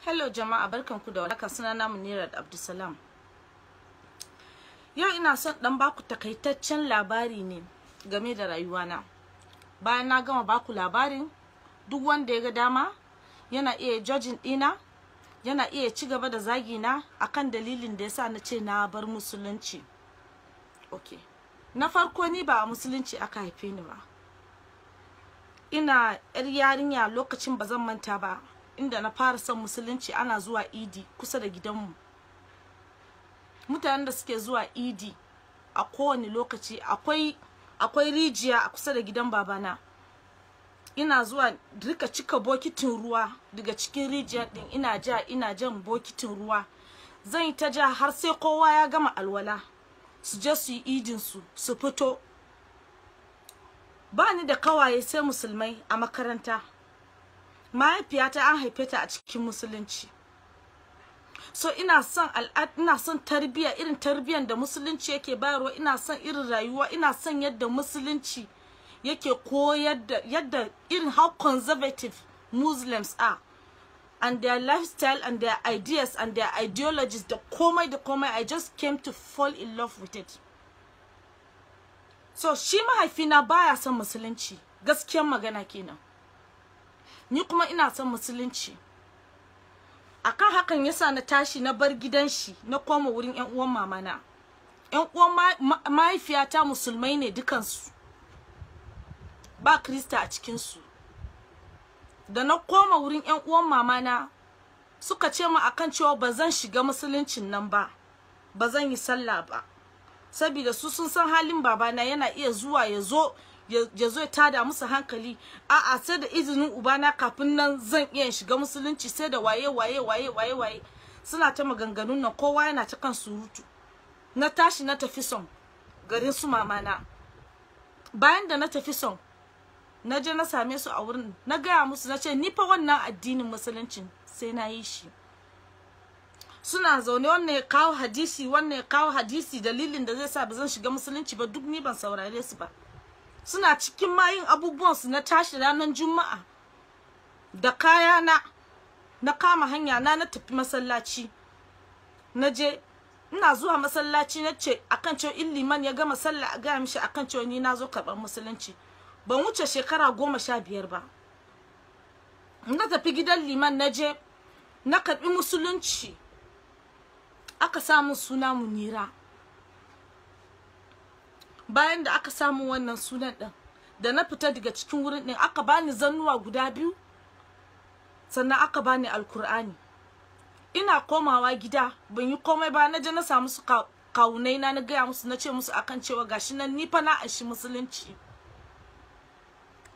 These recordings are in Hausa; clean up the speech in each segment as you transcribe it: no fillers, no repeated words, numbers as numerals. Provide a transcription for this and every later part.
Hello jama'a, barkanku da warhaka. Sunana Muneerat Abdussalam. Yau ina son dan baku takaitaccen labari ne game da rayuwana. Bayan na gama baku labarin, duk wanda ya ga dama yana iya judging dina, yana iya ci gaba da zagi na akan dalilin da yasa na ce na bar musulunci. Okay. Na farko, ni ba a musulunci aka haife ni ba. Ina yar yarinya lokacin ba zan manta ba, inda na fara son musulunci ana zuwa idi kusa da gidanmu. Mutanen da suke zuwa idi a kowane lokaci, akwai rijiya a kusa da gidan babana. Ina zuwa rika cika bokitin ruwa daga cikin rijiyar din, ina jan bokitin ruwa. Zan yi ta ja har sai kowa ya gama alwala, su je su yi idin su fito. Ba ni da kawaye sai musulmai a makaranta. Mahaifiyata an haife ta a cikin musulunci. So ina son tarbiyya, irin tarbiyyar da musulunci yake bayarwa. Ina son irin rayuwa, ina son yadda musulunci yake koyar da yadda irin how conservative Muslims are, and their lifestyle and their ideas and their ideologies, da komai. I just came to fall in love with it. So shi mahaifina baya son musulunci, gaskiyar magana kenan. Ni kuma ina son musulunci. Akan hakan yasa na tashi na bar gidan shi, na koma wurin ƴan uwan mamana. Ƴan uwan mahaifiyata musulmai ne dukansu, ba Krista a cikin su. Da na koma wurin ƴan uwan mamana, suka ce mu akan cewa ba zan shiga musuluncin nan ba, ba zan yi sallah ba, saboda su sun san halin babana, yana iya zuwa ya zo ya tada musu hankali. A'a, sai da izinin ubana kafin nan zan iya shiga musulunci, sai da waye. Suna ta maganganun nan, kowa yana ta kan surutu. Na tashi na tafi son garin su mamana. Bayan da na tafi son, na je na same su a wurin, na gaya musu, na ce ni fa wannan addinin musuluncin sai na yi shi. Suna zaune, wannan ya kawo hadisi, wannan ya kawo hadisi, dalilin da zai sa ba zan shiga musulunci ba, duk ni ban saurare su ba. Suna cikin mayin abubuwan su, na tashi ranar Juma'a da kaya na kama hanya na tafi masallaci. Na je, ina zuwa masallaci, na ce akan cewa in liman ya gama sallah a gaya mishi akan cewa ni na zo karɓar musulunci. Ban wuce shekara 15 ba. Na tafi gidan liman, na je na karɓi musulunci. Aka samu suna Munira. Bayan da aka samu wannan sunan din, da na fita daga cikin wurin din, aka bani zannuwa guda 2, sannan aka bani alkur'ani. Ina komawa gida, ban yi komai ba, na je na samu su kawunai na gaya musu, na ce musu akan cewa gashi nan ni fa na anshi musulunci.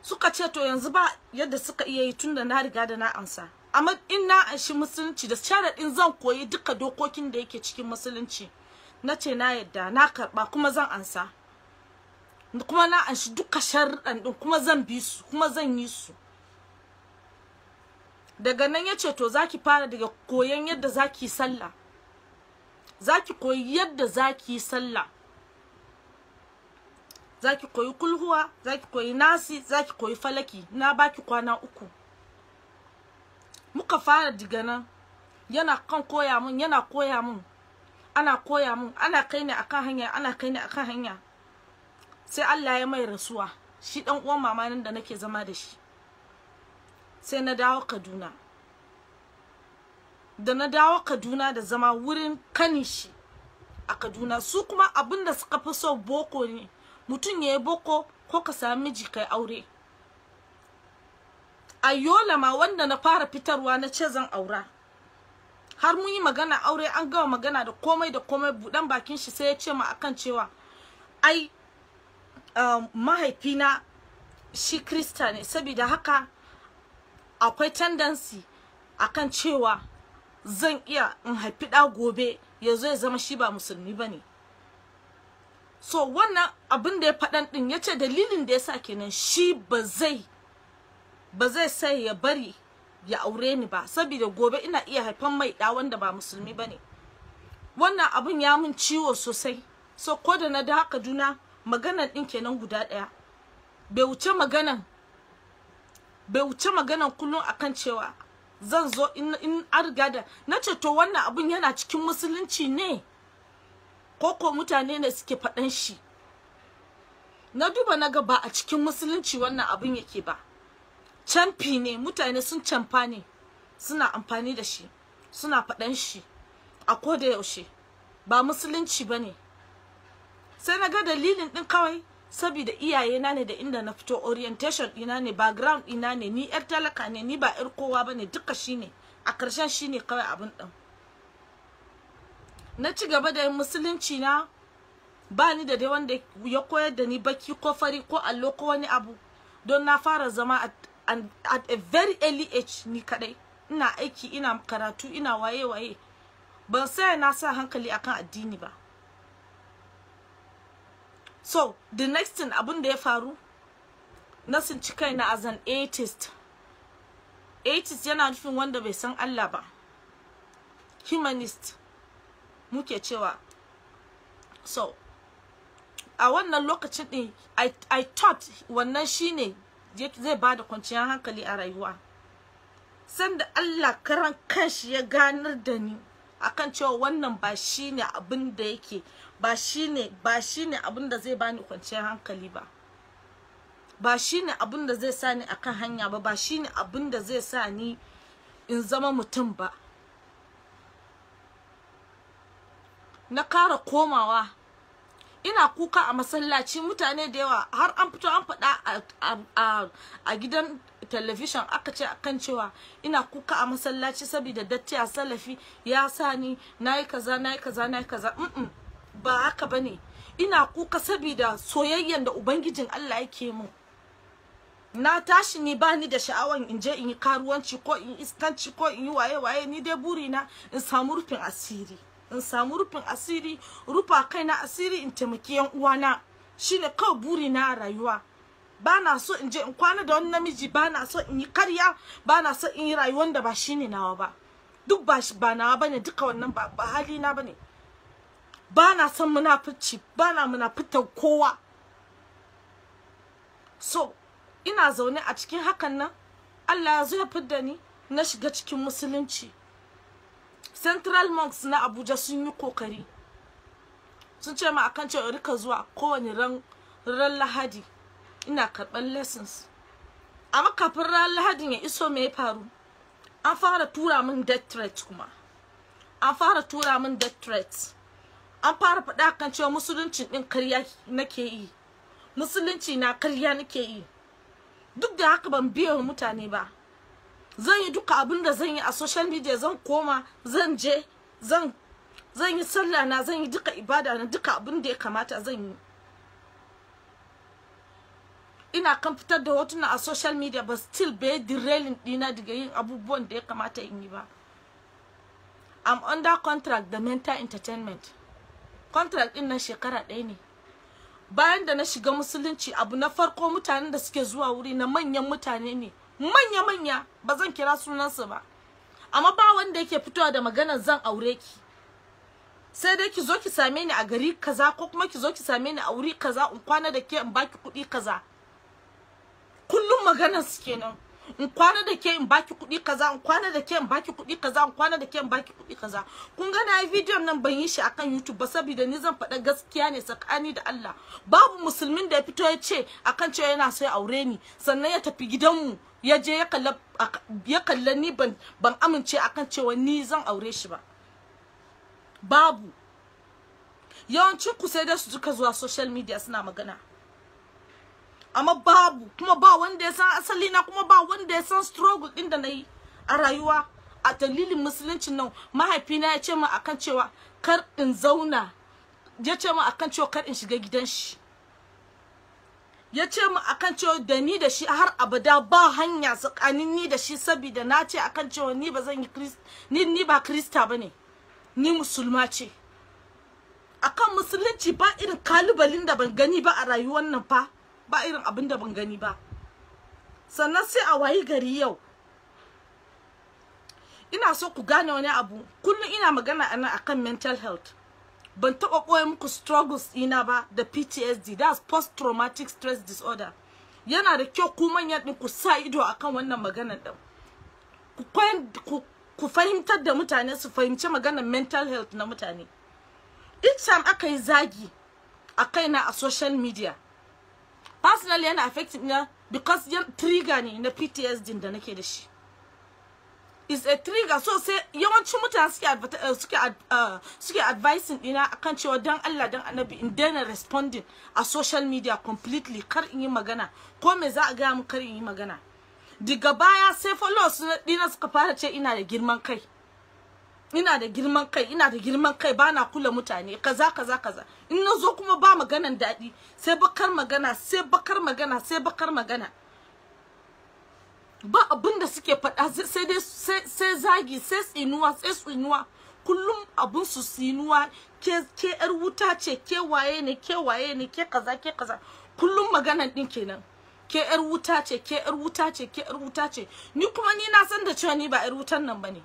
Suka ce to yanzu ba yadda suka iya yi, tunda na riga da na ansa, amma in na anshi musulunci da sharadin zan koyi duka dokokin da yake cikin musulunci. Na ce na yadda, na karba, kuma zan ansa, kuma na anshi duka sharuɗan din, kuma zan bi su, kuma zan yi su. Daga nan yace to zaki fara daga koyon yadda zaki sallah, zaki koyi yadda zaki sallah, zaki koyi kulhuwa, zaki koyi nasi, zaki koyi falaki. Na baki kwana 3. Muka fara daga nan, yana kan koya mun, yana koya mun, ana koya mun, ana kai ni akan hanya, ana kai ni akan hanya. Sai Allah ya mai rasuwa, shi dan uwan mamanin da nake zama da shi. Sai na dawo Kaduna. Da na dawo Kaduna da zama wurin kanishi a Kaduna, su kuma abinda suka fi so boko ne, mutum ya yi boko ko ka sami miji kai aure. A Yola ma wanda na fara fitarwa na ce zan aura, har mun yi magana aure, an gama magana da komai buɗan bakin shi sai ya ce ma akan cewa ai mahaifina shi Krista ne, saboda haka akwai tendency akan cewa zan iya in haifi ɗa gobe ya zo ya zama shi ba musulmi bane. So wannan abin da ya faɗan ɗin, ya ce dalilin da ya sa kenan shi ba zai sai ya bari ya aure ni ba, saboda gobe ina iya haifan mai ɗa wanda ba musulmi bane. Wannan abin ya mun ciwo sosai. So ko da na da Kaduna, maganan ɗin kenan guda ɗaya, bai wuce maganan kullum akan cewa zan zo in an riga da nace to wannan abun yana cikin musulunci ne ko mutane ne suke faɗan shi. Na duba naga ba a cikin musulunci wannan abun yake ba, camfi ne, mutane sun camfa ne, suna amfani da shi, suna faɗan shi a koda yaushe, ba musulunci bane. Sai naga dalilin din kawai saboda iyayena ne da inda na fito, orientation ina ne, background ina ne, ni yar talaka ne, ni ba yar kowa bane, duka shine a karshen shine kawai abin din. Na ci gaba da yin musulunci na, ba ni da dai wanda ya koyar da ni baki ko fari ko allo ko wani abu, don na fara zama at a very early age ni kadai, ina aiki, ina karatu, ina waye ban sai na sa hankali akan addini ba. So the next thing abin da ya faru, na sinci kaina as an atheist. Atheist yana nufin wanda bai san Allah ba, humanist muke cewa. So a wannan lokacin din I thought wannan shine zai bada kwanciyar hankali a rayuwa. Sanda Allah karan kanshi ya ganar da ni akan cewa wannan ba shine abin da yake, ba shine abin da zai bani kwanciyar hankali ba, ba shine abin da zai sa ni akan hanya ba, ba shine abin da zai sa ni in zama mutum ba. Na kara komawa ina kuka a masallaci, mutane da yawa har an fito an faɗa a gidan television aka ce akan cewa ina kuka a masallaci saboda datti a salafi ya sa ni nayi kaza ba haka bane. Ina kuka saboda soyayyen da ubangijin Allah yake mu. Na tashi ni bani da sha'awan in je in yi karuwanci ko in iskanci ko in yi waye ni dai burina in samu rufin asiri, rufa kaina asiri, in taimaki yan uwana, shine kawai burina a rayuwa. Bana so in je in kwana da wani namiji, bana so in yi karya, bana so in yi rayuwar da ba shine nawa ba, duk ba nawa bane, duka wannan ba hali na bane. Bana son munafici, bana munafitar kowa. So ina zaune a cikin hakan nan, Allah ya zo ya fidda ni, na shiga cikin musulunci. Central Monks na Abuja sun yi kokari, sun ce ma akan cewa rika zuwa kowane ran Lahadi ina karɓar lessons. Amma kafin ran Lahadin ya iso, me ya faru? An fara tura min death threats kuma. An fara tura min death threats. An fara faɗa kan cewa musulunci ɗin karya nake yi. Musulunci na karya nake yi. Duk da haka ban biya wa mutane ba. Zan yi duka abin da zan yi a social media, zan koma, zan je, zan yi sallah na, zan yi duka ibada na, duka abin da ya kamata zan yi. Ina kan fitar da hotuna a social media, but still bai derailing dina daga yin abubuwan da ya kamata in yi ba. I'm under contract da Mental Entertainment. Contract din nan shekara 1 ne. Bayan da na shiga musulunci, abu na farko mutanen da suke zuwa wuri na manyan mutane ne, manya ba zan kira sunansu ba, amma ba wanda yake fitowa da maganar zan aure ki. Sai dai ki zo ki same ni a gari kaza, ko kuma ki zo ki same ni a wuri kaza, in kwana da ke in baki kuɗi kaza. Kullum maganar su kenan. In kwana da ke in baki kuɗi kaza, in kwana da ke in baki kuɗi kaza, in kwana da ke in baki kuɗi kaza. Kun ga na yi bidiyon nan ban yi shi akan YouTube ba, saboda ni zan faɗa gaskiya ne tsakani da Allah. Babu musulmin da ya fito ya ce akan cewa yana so ya aure ni, sannan ya tafi gidanmu ya je ya kalla ni ban amince akan cewa ni zan aure shi ba. Babu. Yawancin ku sai da su suka zuwa social media suna magana, amma babu, kuma ba wanda ya san asali na, kuma ba wanda ya san struggle din da nayi a rayuwa a dalilin musuluncin nan. Mahaifina ya ce min akan cewa kar in zauna, ya ce min akan cewa kar in shiga gidan shi, ya ce min akan cewa da ni da shi har abada ba hanya tsakanin ni da shi, saboda na ce akan cewa ni ba zan yi ni ba Krista bane, ni musulma ce. Akan musulunci ba irin kalubalin da ban gani ba a rayuwar nan fa, ba irin abin da ban gani ba. Sannan sai a wayi gari yau, ina so ku gane wani abu, kullum ina magana akan mental health. Ban taɓa ɓoye muku struggles ina ba da PTSD, that's post traumatic stress disorder. Yana da kyau ku manyan ɗin ku sa ido akan wannan maganar ɗin. ku fahimtar da mutane su fahimci maganar mental health na mutane. Each time aka yi zagi a kaina a social media, personally yana affecting na because trigger ne na PTSD da nake da shi. Is a trigger, so sai yawancin mutane suke advising dina akan cewa dan Allah dan Annabi in daina responding a social media completely, kar in yi magana ko me za a ga mu kar in yi magana. Daga baya sai followers dina suka fara ce ina da girman kai, ina da girman kai bana kula mutane kaza kaza kaza. In nazo kuma ba maganan dadi sai bakar magana ba abin da suke faɗa sai dai sai zagi sai tsinuwa kullum abun su tsinuwa ke yar wuta ce, ke waye ne ke kaza kullum maganan din kenan, ke yar wuta ce. Ni kuma ni na san da cewa ni ba yar wutan nan bane,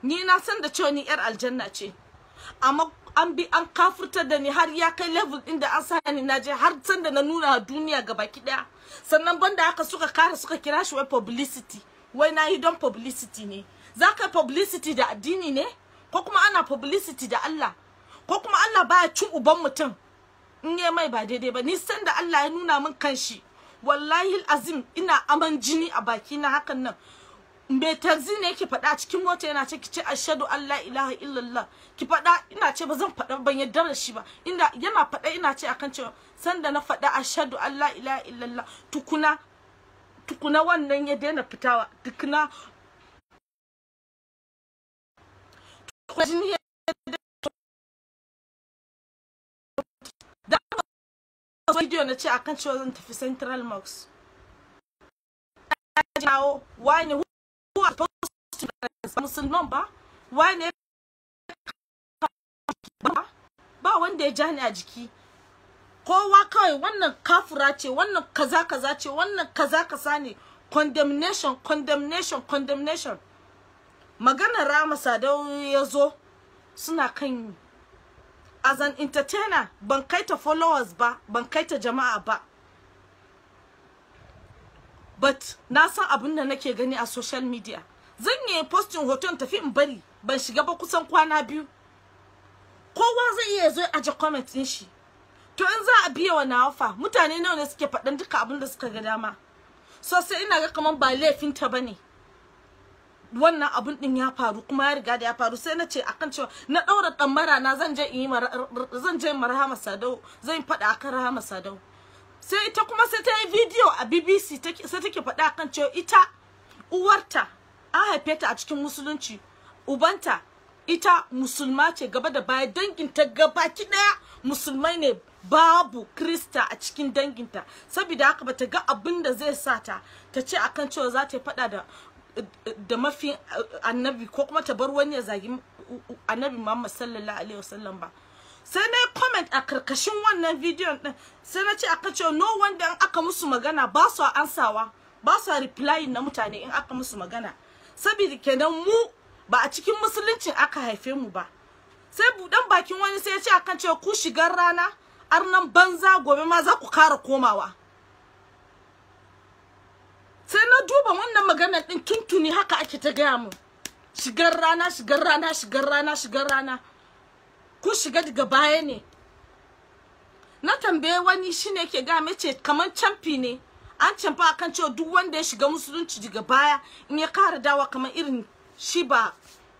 ni na san da cewa ni yar aljanna ce, amma an kafurtar da ni har ya kai level din da an sani na je har san da na nuna duniya gabaki daya. Sannan banda haka suka kira shi wai publicity, wai na yi don publicity ne. Zaka publicity da addini ne, ko kuma ana publicity da Allah, ko kuma Allah baya cin uban mutum in yi mai ba daidai ba. Ni san da Allah ya nuna min kanshi, wallahi azim ina aman jini a baki na hakan nan. Me tarzi ne yake faɗa cikin mota yana ce kice ashhadu an la ilaha illallah, ki faɗa, ina ce ba zan faɗa, ban yarda da shi ba. Inda yana faɗa ina ce akan cewa sanda na faɗa ashhadu an la ilaha illallah tukuna wannan ya daina fitawa, tukuna da video na ce akan cewa zan tafi Central Mosque. Why musulman ba, wane ba wanda ya jani a jiki, kowa kawai wannan kafura ce, wannan kaza ce, wannan kaza ne. Condemnation. Maganar Rama Sadau ya zo suna kan, as an entertainer ban kai ta followers ba, ban kai ta jama'a ba, but na san abin da nake gani a social media. Zan yi posting hoton tafi in bari, ban shiga ba kusan kwana biyu. Kowa zai iya zo aje comment din shi. To in za a biya wa nawafa, mutane nawa ne suke faɗan duka abin da suka ga dama. So sai ina ga kaman ba laifin ta bane. Wannan abun din ya faru kuma ya riga da ya faru, sai na ce akan cewa na daura damara na zan je Marhama Sadau, zan faɗa akan Rahama Sadau. Sai ita kuma sai ta yi video a BBC sai take faɗa akan cewa ita uwarta an haife ta a cikin musulunci, ubanta ita musulma ce gaba da baya, danginta gabaki daya musulmai ne, babu krista a cikin danginta. Saboda haka bata ga abin da zai sa ta ce akan cewa za ta faɗa da mafi annabi ko kuma ta bar wani ya zagi annabi Muhammad sallallahu alaihi wasallam ba. Sai na comment a karkashin wannan bidiyon din, sai na ce akan cewa no wanda in aka musu magana ba su ansawa, ba su reply na mutane in aka musu magana. Saboda kenan mu ba a cikin musuluncin aka haife mu ba. Sai budan bakin wani sai ya ce akan cewa ku shigar rana arnan banza, gobe ma za ku kara komawa. Sai na duba wannan maganar din tuntuni haka ake ta gaya mu, shigar rana ku shiga daga baya ne. Na tambaye wani shine ke ga mace kaman camfi ne, an camfa akan cewa duk wanda ya shiga musulunci daga baya in ya kara dawa kamar irin shi ba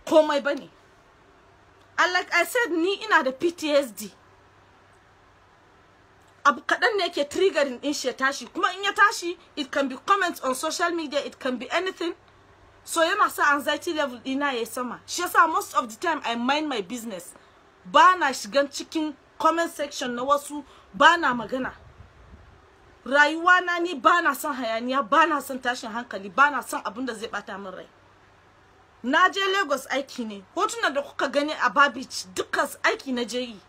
komai bane. And like I said, ni ina da PTSD. Abu kadan ne yake triggering din shi ya tashi, kuma in ya tashi it can be comments on social media, it can be anything. So yana sa anxiety level dina yayi sama. Shi yasa most of the time I mind my business. Bana shigan cikin comment section na wasu, bana magana. Rayuwa na ni bana son hayaniya, bana son tashin hankali, bana son abin da zai bata min rai. Na je Lagos aiki ne, hotuna da kuka gani a Babich dukkan aiki na je yi.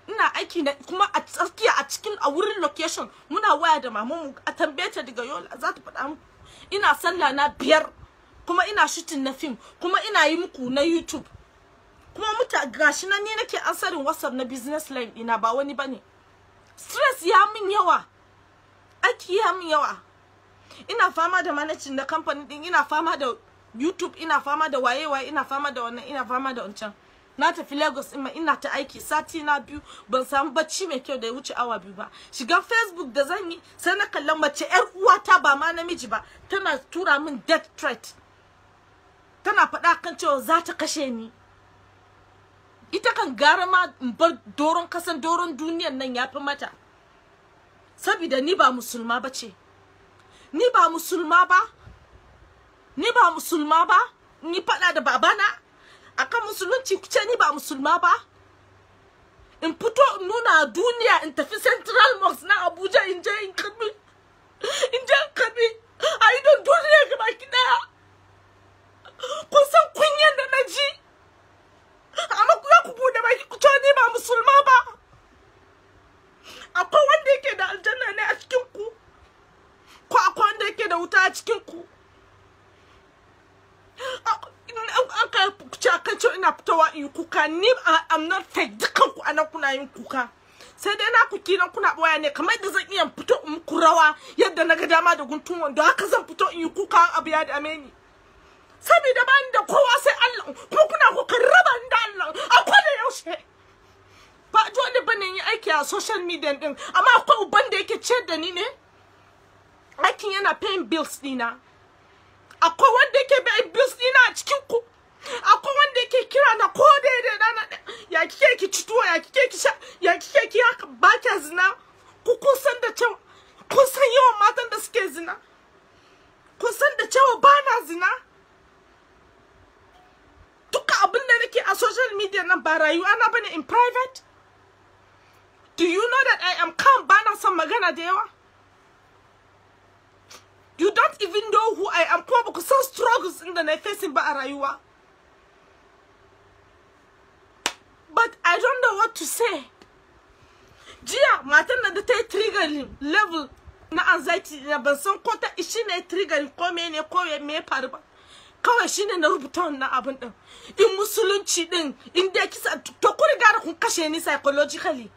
Ina aiki na kuma a tsakiya a cikin a wurin location muna waya da mamanmu a tambaye ta daga Yola za ta faɗa muku. Ina sallah na 5 kuma ina shooting na film kuma ina yi muku na YouTube. Kuma gashi nan ni nake ansarin WhatsApp na business line ina ba wani bane. Stress ya min yawa. aiki ya min yawa. Ina fama da managing na kamfanin din, ina fama da YouTube, ina fama da waye ina fama da wannan, ina fama da wancan. Na tafi Lagos ina ta aiki sati na biyu, ban samu bacci mai kyau da ya wuce awa 2 ba. Shiga Facebook da zan yi sai na kallon mace yar uwata ba ma namiji ba, tana tura min death threat. Tana faɗa kan cewa za ta kashe ni. Ita kan gara ma in bar doron kasan doron duniyar nan yafi mata. Saboda ni ba musulma bace. Ni ba musulma ba. Ni ba musulma ba. Ni faɗa da babana akan musulunci kuce ni ba musulma ba. In fito in nuna duniya in tafi Central Mosque na Abuja in je in karbi a idon duniya gaba ki daya. Kun san kunyan da na ji, amma ku ya ku bude baki ku ce ni ba musulma ba. Akwai wanda yake da aljanna ne a cikin ku, ko akwai wanda yake da wuta a cikin ku. Aka ce akan ce ina fitowa in kuka, ni I'm not fake, dukan ku ana kuna yin kuka. Sai dai na ku kiran kuna boya ne, kamar da zan iya fito in muku rawa yadda na ga dama da guntun wando, haka zan fito in yi kuka abu ya dame ni. Saboda ba ni da kowa sai Allah, kuma kuna kokarin raba ni da Allah a koda yaushe. Ba dole bane yin aiki a social media din, amma akwai uban da yake ciyar da ni ne. Aikin yana paying bills dina. Akwai wanda yake paying bills dina a cikin ku. Akwai wanda yake kira na ko daidai dana, ya kike ki cituwa, ya kike ki sha, ya kike ki haka ba ka zina. Ku kun san da cewa, kun san yawan matan da suke zina. Kun san da cewa ba na zina. Duka abin da nake a social media nan ba rayuwa na bane in private. Do you know that I am calm, bana son magana da yawa? You don't even know who I am, kuma baku san struggles in da na facing ba a rayuwa. But I don't know what to say. Jiya matan da ta yi triggering level na anxiety na ban san ko ta ishi ne triggering ko mene ko me faru ba. Kawai shine na rubuta wannan abin din. In musulunci din, in dai kisa to ku riga da kun kashe ni psychologically.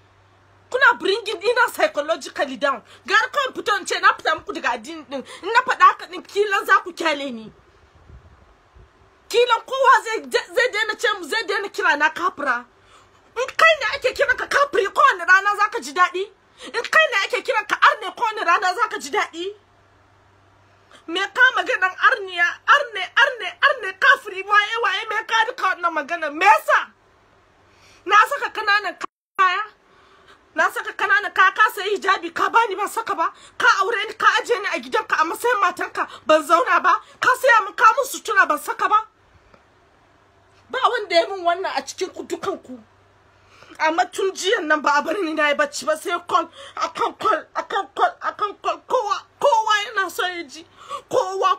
Kuna bringing ina psychologically down. Gar kan fito in ce na fita muku daga addini din. In na faɗa haka din kilan za ku kyale ni. Kilan kowa zai daina ce mu, zai daina kira na kafira. In kai ne ake kiran ka kafiri kowane rana zaka ji daɗi. In kai ne ake kiran ka arne kowane rana zaka ji daɗi. Me ka maganan arne kafiri waye me ka duka wannan magana me yasa? Na saka kananan kaya, na saka kananan kaya, ka sai hijabi ka bani ban saka ba, ka aure ni ka aje ni a gidanka a matsayin matanka ban zauna ba, ka saya min ka mun sutura ban saka ba. Ba wanda ya min wannan a cikin ku dukan ku. Amma tun jiyan nan ba a bari ni na yi bacci ba, sai call akan call kowa yana so ya ji. Kowa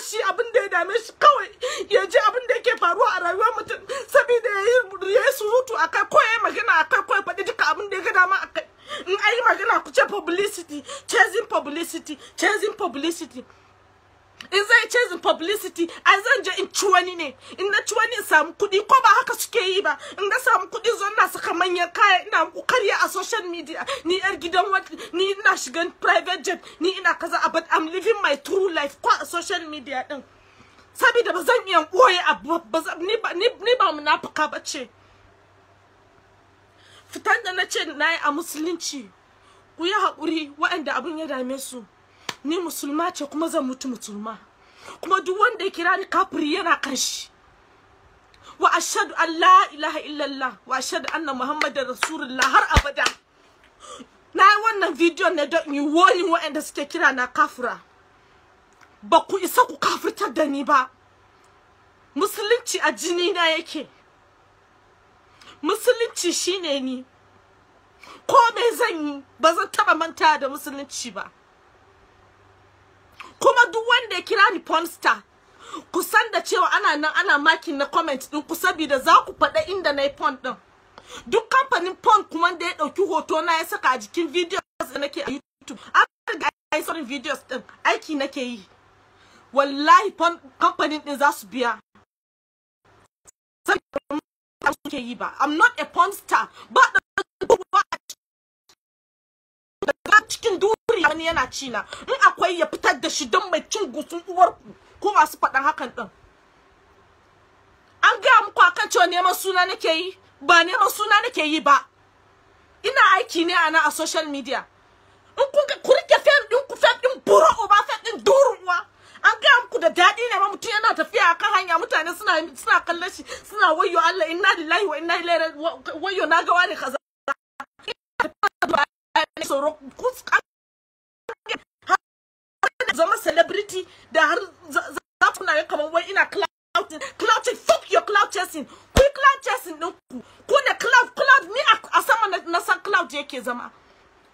shi abin da ya dame shi kawai ya ji abin da yake faruwa a rayuwar mutum, saboda ya yi surutu akai ko ya yi magana akai ko ya faɗi duka abin da ya ga dama akai. In ayi magana ku ce publicity, chasing publicity. In zai chasing publicity, ai zan je in ci wani ne. In na ci wani in samu kuɗi, ko ba haka suke yi ba. In na samu kuɗi zan na saka manyan kaya, ina muku karya a social media. Ni yar gidan wata, ni ina shigan private jet, ni ina kaza, but I'm living my true life ko a social media din. Saboda ba zan iya boye abu, ni ba munafuka bace. Fitan da na ce nayi a musulunci, ku yi haƙuri waɗanda abin ya dame su. Ni musulma ce kuma zan mutu musulma, kuma duk wanda ya kira ni kafiri yana kashi. Wa ashhadu an la ilaha illallah wa ashhadu anna muhammadar rasulullah har abada. Na yi wannan video ne don yi warning waɗanda suke kira na kafira. Ba ku isa ku kafirtar da ni ba. Musulunci a jini na yake. Musulunci shine ni. Ko me zan yi ba zan taɓa manta da musulunci ba. Kuma duk wanda ya kira ni porn star, ku san da cewa ana nan ana makin na comment din ku, saboda za ku faɗa inda na yi porn din. Duk kamfanin porn kuma da ya ɗauki hoto na ya saka a jikin videos da nake a YouTube. Aka ga ai sauran videos din aiki nake yi. Wallahi porn kamfanin din za su biya. Saboda suke yi ba. I'm not a porn star. Ba da cikin duri wani yana ci na, in akwai ya fitar da shi don mai cin gusun uwarku ko masu faɗan hakan din. An ga muku akan cewa neman suna nake yi, ba neman suna nake yi ba. Ina aiki ne ana a social media. In ku rike fem din ku, fem din buro uba, fem din duruwa. An ga muku da dadi ne ma mutum yana tafiya akan hanya, mutane suna kallon shi, suna wayyo Allah inna lillahi wa inna ilaihi wayyo na ga wani kaza. Zama celebrity da har za ku na kamar wai ina cloud chasing. Fuck your cloud chasing. Ku cloud chasing din ku ne cloud ni a sama na san cloud yake zama.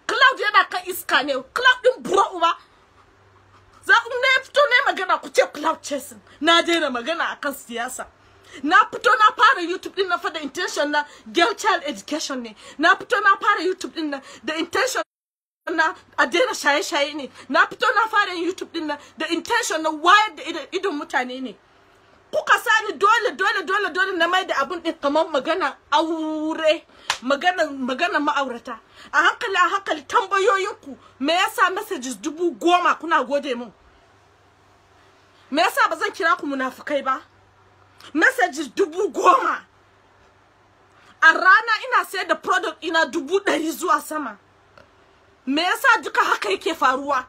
Cloud yana kan iska ne, cloud din buro uba. Za ku ne fito ne magana ku ce cloud chasing. Na daina magana akan siyasa. Na fito na fara YouTube din na fa da intention na girl child education ne. Na fito na fara YouTube din na da intention na a daina shaye-shaye ne. Na fito na fara YouTube din na da intention na wayar da idon mutane ne. Kuka sani dole na mai da abun din kamar magana aure, magana ma'aurata. A hankali tambayoyinku, me yasa messages 10,000 kuna gode mun? Me yasa ba zan kira ku munafukai ba? Messages 10,000 a rana ina sayar da product ina 100,000 zuwa sama. Me yasa duka haka yake faruwa?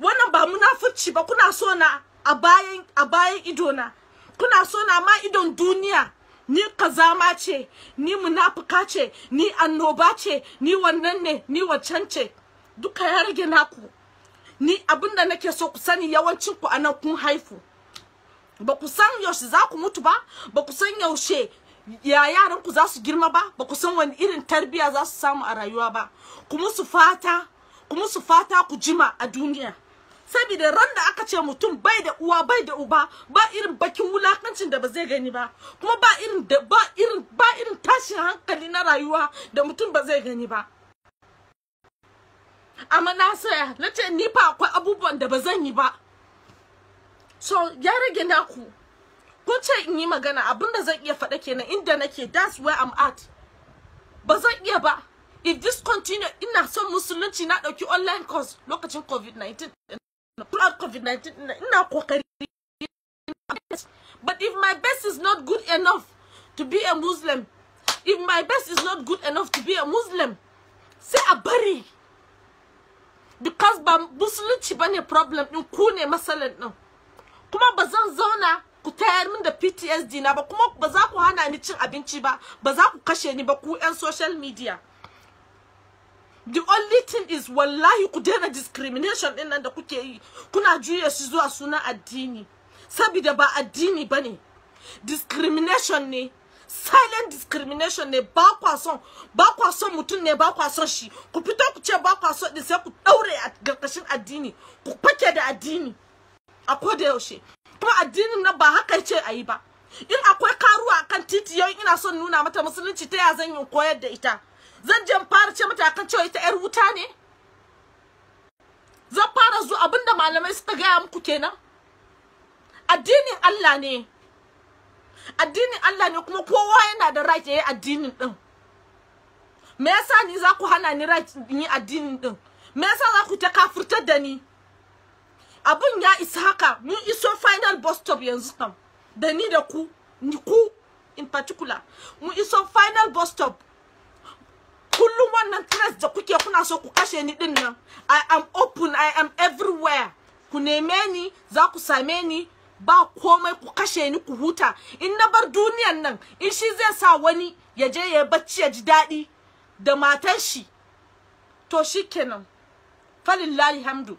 Wannan ba munafurci ba, kuna so na a bayan ido na, kuna so na ma idon duniya. Ni kazama ce, ni munafuka ce, ni annoba ce, ni wannan ne, ni wancan ce. Duka ya rage naku. Ni abinda nake so ku sani, yawancin ku anan kun haifu. Ba ku san yaushe za ku mutu ba, ba ku san yaushe yaran ku za su girma ba, ba ku san wani irin tarbiya za su samu a rayuwa ba. Ku musu fata ku jima a duniya. Saboda ran da aka ce mutum bai da uwa bai da uba, ba irin bakin wulakancin da ba zai gani ba, kuma ba irin tashin hankali na rayuwa da mutum ba zai gani ba. Amma na saya na ce ni fa akwai abubuwan da ba zan yi ba. So ya rage naku. Kun ce in yi magana, abinda zan iya faɗa kenan, inda nake, that's where I'm at. Ba zan iya ba. If this continue, ina son musulunci, na ɗauki online course lokacin COVID-19. Ina kokari. But if my best is not good enough to be a Muslim, if my best is not good enough to be a Muslim, sai a bari. Because ba musulunci bane problem din, ku ne masalan din. Kuma ba zan zauna ku tayar min da PTSD na ba, kuma ba za ku hana ni cin abinci ba, ba za ku kashe ni ba ku yan social media. The only thing is wallahi ku daina discrimination din nan da kuke yi, kuna juya shi zuwa sunan addini, saboda ba addini bane. Discrimination ne, silent discrimination ne. Ba kwa son mutum ne, ba kwa son shi, ku fito ku ce ba kwa son din, sai ku daure a garkashin addini, ku fake da addini a koda yaushe. Kuma addinin nan ba haka ce ayi ba. In akwai karuwa akan titi yau ina son nuna mata musulunci, ta ya zan yi koyar da ita? Zan je fara ce mata akan cewa ita yar wuta ne? Zan fara zuwa abinda malamai suka gaya muku kenan? Addinin Allah ne. Addinin Allah ne, kuma kowa yana da right yayi addinin din. Me yasa ni za ku hana ni right yi addinin din? Me yasa za ku ta kafirtar da ni? Abun ya isa haka, mun iso final bus stop yanzu kam. Da ni da ku, ni ku in particular, mun iso final bus stop. Kullum wannan stress da kuke kuna so ku kashe ni din nan. I am open, I am everywhere. Ku neme ni, za ku same ni, ba komai, ku kashe ni ku huta. In na bar duniyan nan, in shi zai sa wani ya je ya bacci ya ji daɗi da matan shi, to shikenan. Falillahi hamdu.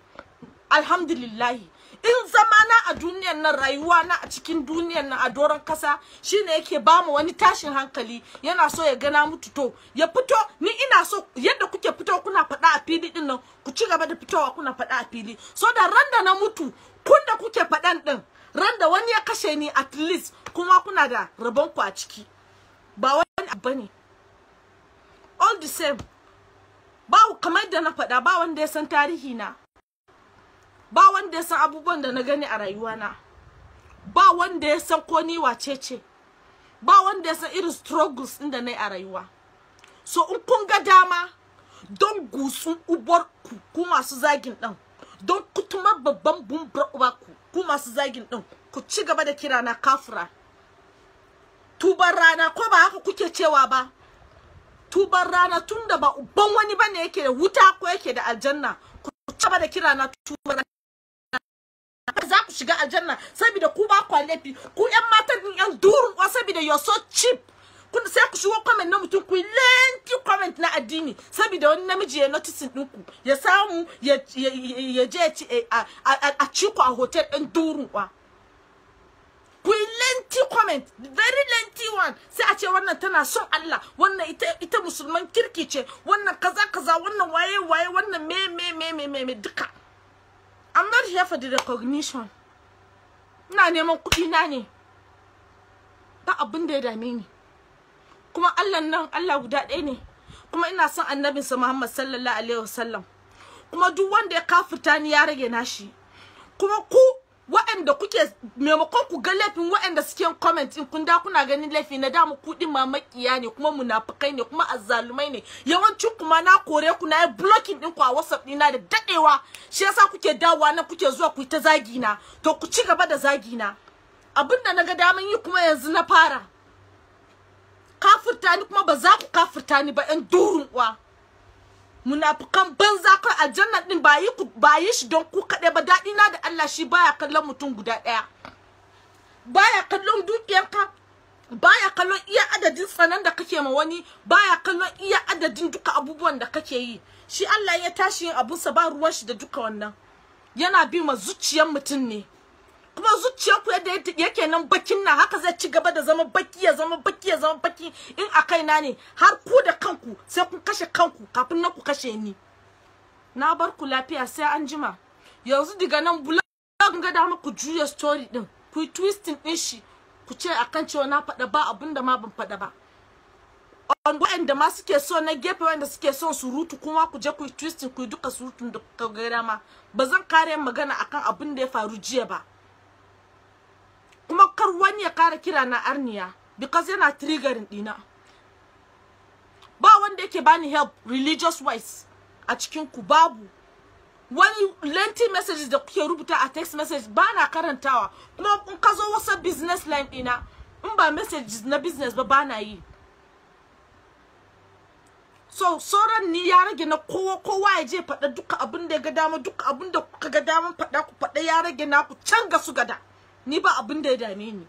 Alhamdulillahi. In zamana a duniyan nan, rayuwa na a cikin duniyan nan, a doron kasa, shine yake ba mu wani tashin hankali, yana so ya gana mutu, to ya fito. Ni ina so yadda kuke fito kuna faɗa a fili din nan, ku ci gaba da fitowa kuna faɗa a fili, so da ran da na mutu, kun da kuke faɗan din, ran da wani ya kashe ni, at least kuma kuna da rabon ku a ciki. Ba wani abu bane. All the same, ba kamar da na faɗa, ba wanda ya san tarihi na, ba wanda ya san abubuwan da na gani a rayuwana, ba wanda ya san ko ni wace ce, ba wanda ya san irin struggles din da nayi a rayuwa. So in kun ga dama, don gusun ubar ku masu zagin din, don kutuma babban bumbur uba ku masu zagin din, ku ci gaba da kira na kafira. Tuban rana ko ba haka kuke cewa ba? Tuban rana tunda ba uban wani bane yake da wuta ko yake da aljanna, ku ci gaba da kira na tuban rana. Za ku shiga aljanna saboda ku ba ku laifi, ku yan matan din yan durun kwa saboda you're so cheap. Kun sai ku shigo comment na mutum ku lenti comment na addini saboda wani namiji ya notice ɗinku ya samu ya je a ci ku a hotel ɗin durun kwa. Ku lenti comment, very lenti one, sai a ce wannan tana son Allah, wannan ita musulman kirki ce, wannan kaza kaza, wannan waye wannan me duka. I'm not here for the recognition. Ina neman kuɗi na ne. Ba abin da ya dame ni. Kuma Allah nan Allah guda ɗaya ne. Kuma ina son annabinsa Muhammad sallallahu alaihi wasallam. Kuma duk wanda ya kafirta ni ya rage nashi. Kuma ku waɗanda kuke maimakon ku ga laifin waɗanda suke comment in kun da kuna ganin laifi na damu kuɗin mamakiya ne, kuma munafikai ne, kuma azzalumai ne. Yawancin kuma na kore ku na yi blocking ɗinku a WhatsApp ɗina da daɗewa. Shi yasa kuke dawowa na kuke zuwa ku ta zagi na. To ku ci gaba da zagi na. Abinda naga daman yi kuma yanzu na fara. Kafirta ni kuma ba za ku kafirta ni ba ɗan durun uwa. Munafikan banza kai aljanna din ba yi shi don ku kaɗai ba. Daɗi na da Allah shi baya kallon mutum guda ɗaya, baya kallon dukiyarka, baya kallon iya adadin tsanan da kake ma wani, baya kallon iya adadin duka abubuwan da kake yi. Shi Allah ya tashi yin abunsa ba ruwan shi da duka wannan, yana bi ma zuciyar mutum ne. Kuma zuciyar ku yadda yake nan bakin nan haka zai ci gaba da zama baki ya zama baki in a kaina ne har ku da kanku sai kun kashe kanku kafin na ku kashe ni. Na bar ku lafiya sai an jima. Yanzu diga nan blog ga dama ku juya story din, ku yi twisting din shi, ku ce akan cewa na faɗa ba abinda ma ban faɗa ba. On wanda ma suke so na gefe wanda suke son surutu kuma ku je ku yi twisting, ku yi duka surutun da kuka ga dama. Ba zan kare magana akan abin da ya faru jiya ba. Kuma kar wani ya kara kira na arniya because yana triggering dina. Ba wanda yake bani help religious wise a cikin ku, babu. Wani lengthy messages da kuke rubuta a text message bana karantawa. Kuma in ka zo wasa business line dina in ba messages na business ba bana yi. So sauran ni ya rage na kowa ya je faɗa duka abin da ya ga dama, duka abin da kuka ga dama faɗa ku faɗa, ya rage na ku can ga su gada. Ni ba abin da ya dame ni.